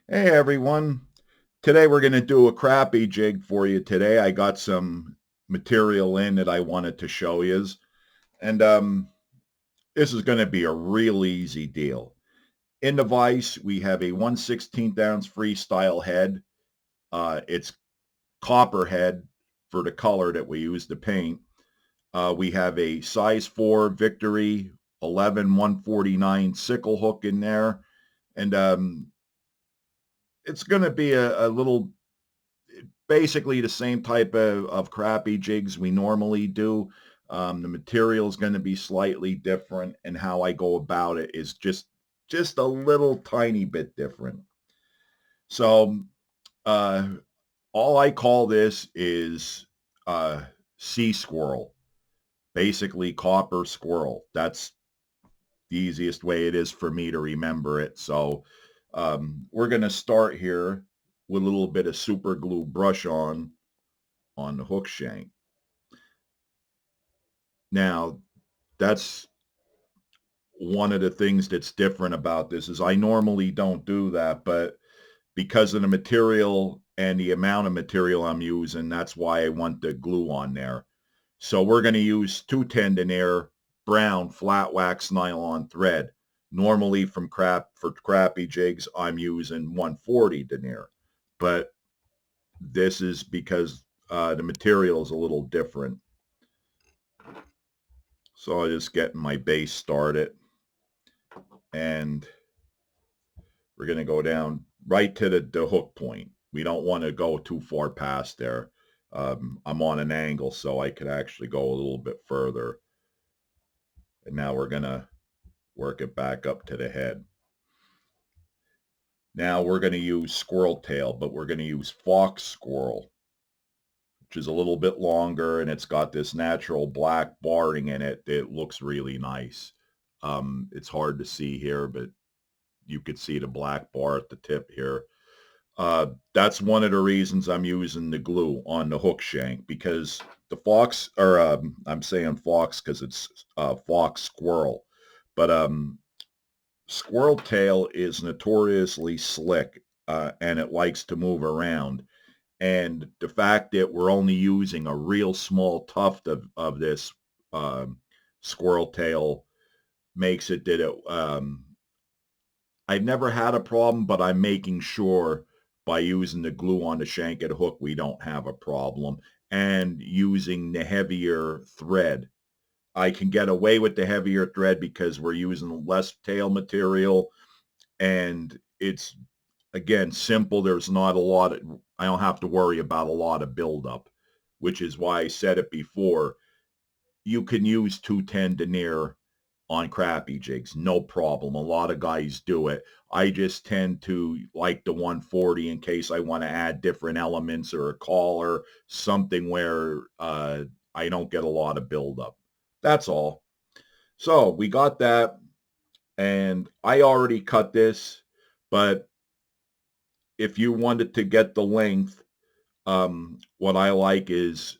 Hey everyone. Today we're going to do a crappie jig for you today. I got some material in that I wanted to show you. And this is going to be a real easy deal. In the vise, we have a 1/16 ounce freestyle head. It's copper head for the color that we use to paint. We have a size 4 Victory 11-149 sickle hook in there. And it's going to be a little basically the same type of crappie jigs we normally do. The material is going to be slightly different, and how I go about it is just a little tiny bit different. So uh, all I call this is C-Squirrel, basically copper squirrel. That's the easiest way it is for me to remember it. So we're going to start here with a little bit of super glue brush on the hook shank. Now, that's one of the things that's different about this is I normally don't do that, but because of the material and the amount of material I'm using, that's why I want the glue on there. So we're going to use 210 brown flat wax nylon thread. Normally for crappie jigs, I'm using 140 denier, but this is because the material is a little different. So I just get my base started, and we're going to go down right to the hook point. We don't want to go too far past there. I'm on an angle, so I could actually go a little bit further. And now we're going to work it back up to the head. Now we're going to use squirrel tail, but we're going to use fox squirrel, which is a little bit longer, and it's got this natural black barring in it that looks really nice. It's hard to see here, but you could see the black bar at the tip here. That's one of the reasons I'm using the glue on the hook shank, because the fox, or I'm saying fox because it's fox squirrel, but squirrel tail is notoriously slick, and it likes to move around. And the fact that we're only using a real small tuft of this squirrel tail makes it that I've never had a problem, but I'm making sure by using the glue on the shank and hook, we don't have a problem. And using the heavier thread, I can get away with the heavier thread because we're using less tail material, and it's, again, simple. There's not a lot of, I don't have to worry about a lot of buildup, which is why I said it before. You can use 210 denier on crappie jigs, no problem. A lot of guys do it. I just tend to like the 140 in case I want to add different elements or a collar, something where I don't get a lot of buildup. That's all. So we got that, and I already cut this, but if you wanted to get the length, what I like is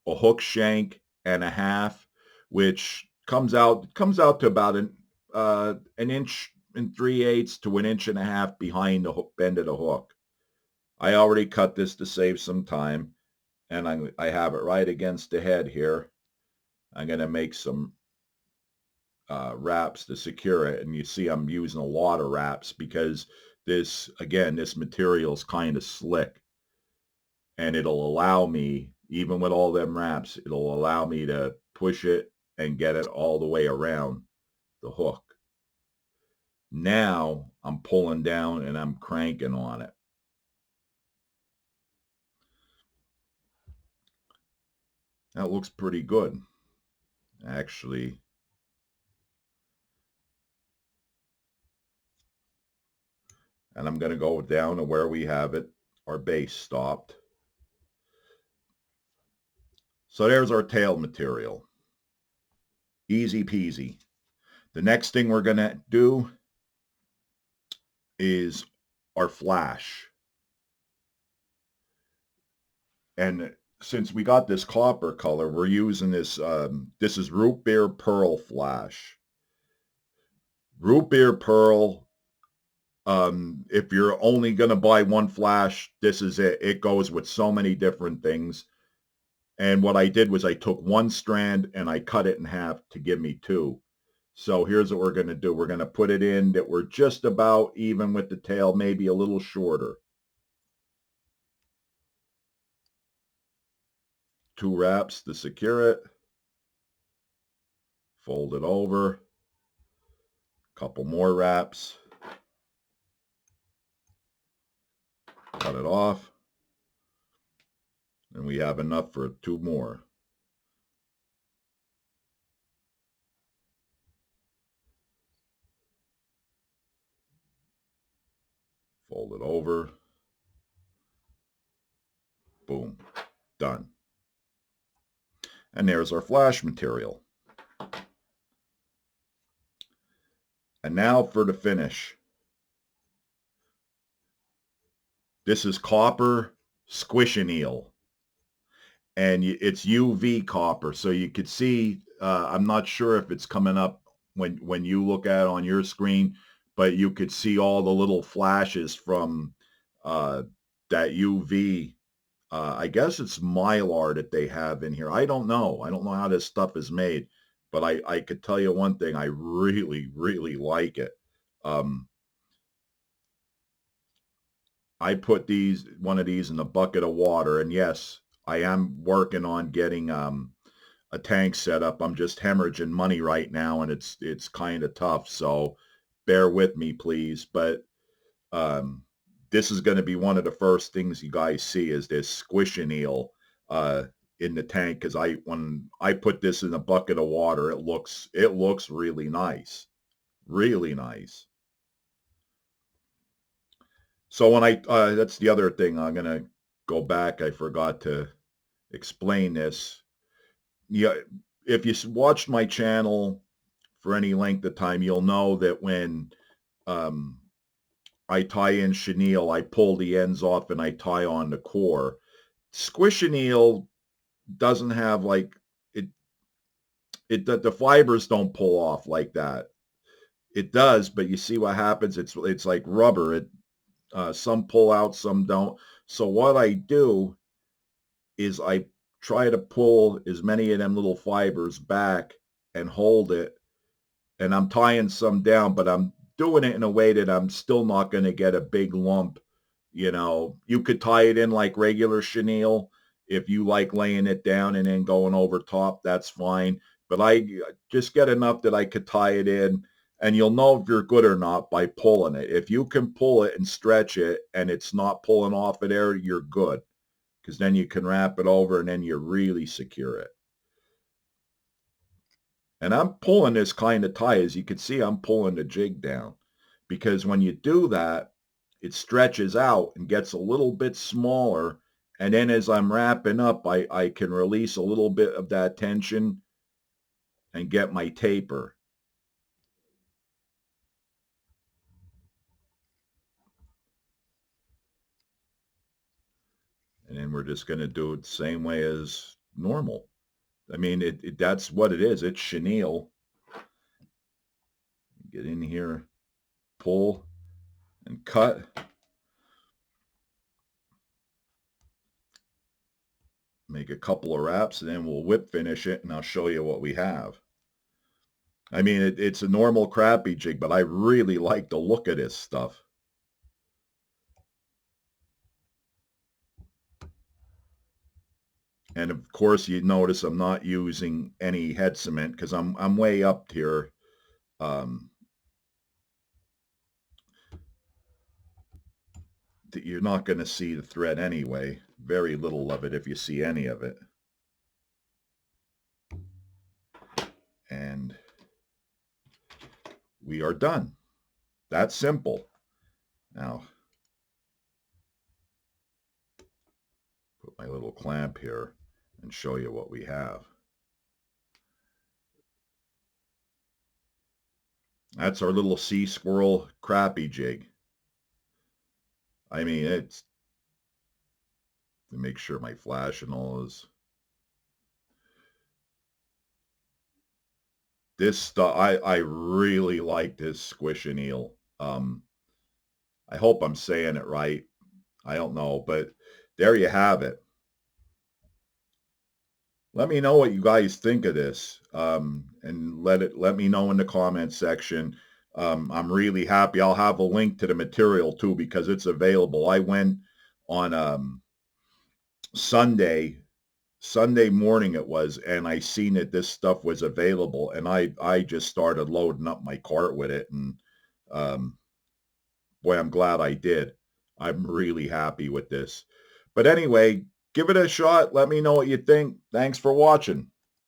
a hook shank and a half, which comes out to about an inch and 3/8 to an inch and a half behind the hook, bend of the hook. I already cut this to save some time, and I have it right against the head here. I'm going to make some wraps to secure it, and you see I'm using a lot of wraps because this material is kind of slick, and it'll allow me, even with all them wraps, it'll allow me to push it and get it all the way around the hook. Now I'm pulling down and I'm cranking on it. That looks pretty good, actually. And I'm going to go down to where we have it, our base stopped. So there's our tail material. Easy peasy. The next thing we're going to do is our flash. And since we got this copper color, we're using this, this is root beer pearl flash. Root beer pearl If you're only going to buy one flash, this is it. It goes with so many different things. And what I did was I took one strand and I cut it in half to give me two. So here's what we're going to do. We're going to put it in that we're just about even with the tail, maybe a little shorter. Two wraps to secure it. Fold it over. Couple more wraps. Cut it off. And we have enough for two more. Fold it over. Boom. Done. And there's our flash material. And now for the finish. This is copper chenille, and it's UV copper. So you could see, I'm not sure if it's coming up when you look at it on your screen, but you could see all the little flashes from uh, that UV. I guess it's mylar that they have in here. I don't know. I don't know how this stuff is made, but I could tell you one thing. I really, really like it. Um, I put one of these in a bucket of water, and yes, I am working on getting a tank set up. I'm just hemorrhaging money right now, and it's kind of tough. So bear with me, please. But um, this is going to be one of the first things you guys see is this squishineel in the tank, because when I put this in a bucket of water, it looks really nice, really nice. So when that's the other thing. I'm gonna go back. I forgot to explain this. Yeah, if you watched my channel for any length of time, you'll know that when um, I tie in chenille, I pull the ends off and I tie on the core. Squishineel doesn't have like it. The fibers don't pull off like that. It does, but you see what happens. It's like rubber. Some pull out, some don't. So what I do is I try to pull as many of them little fibers back and hold it. And I'm tying some down, but I'm doing it in a way that I'm still not going to get a big lump. You could tie it in like regular chenille. If you like laying it down and then going over top, that's fine. But I just get enough that I could tie it in. And you'll know if you're good or not by pulling it. If you can pull it and stretch it and it's not pulling off of there, you're good, because then you can wrap it over and then you really secure it. And I'm pulling this kind of tie. As you can see, I'm pulling the jig down, because when you do that, it stretches out and gets a little bit smaller. And then as I'm wrapping up, I can release a little bit of that tension and get my taper. And then we're just going to do it the same way as normal. I mean, that's what it is. It's chenille. Get in here, pull, and cut. Make a couple of wraps, and then we'll whip finish it, and I'll show you what we have. I mean, it's a normal crappie jig, but I really like the look of this stuff. And of course, you notice I'm not using any head cement because I'm way up here. Um, you're not going to see the thread anyway. Very little of it, if you see any of it. And we are done. That's simple. Now, put my little clamp here and show you what we have. That's our little C-Squirrel Crappie Jig. I mean, it's to make sure my flash and all is. This stuff, I really like this squishineel. I hope I'm saying it right. I don't know, but there you have it. Let me know what you guys think of this, and let me know in the comment section. I'm really happy. I'll have a link to the material too because it's available. I went on Sunday Sunday morning it was, and I seen that this stuff was available, and I just started loading up my cart with it, and um, boy, I'm glad I did. I'm really happy with this. But anyway, give it a shot. Let me know what you think. Thanks for watching.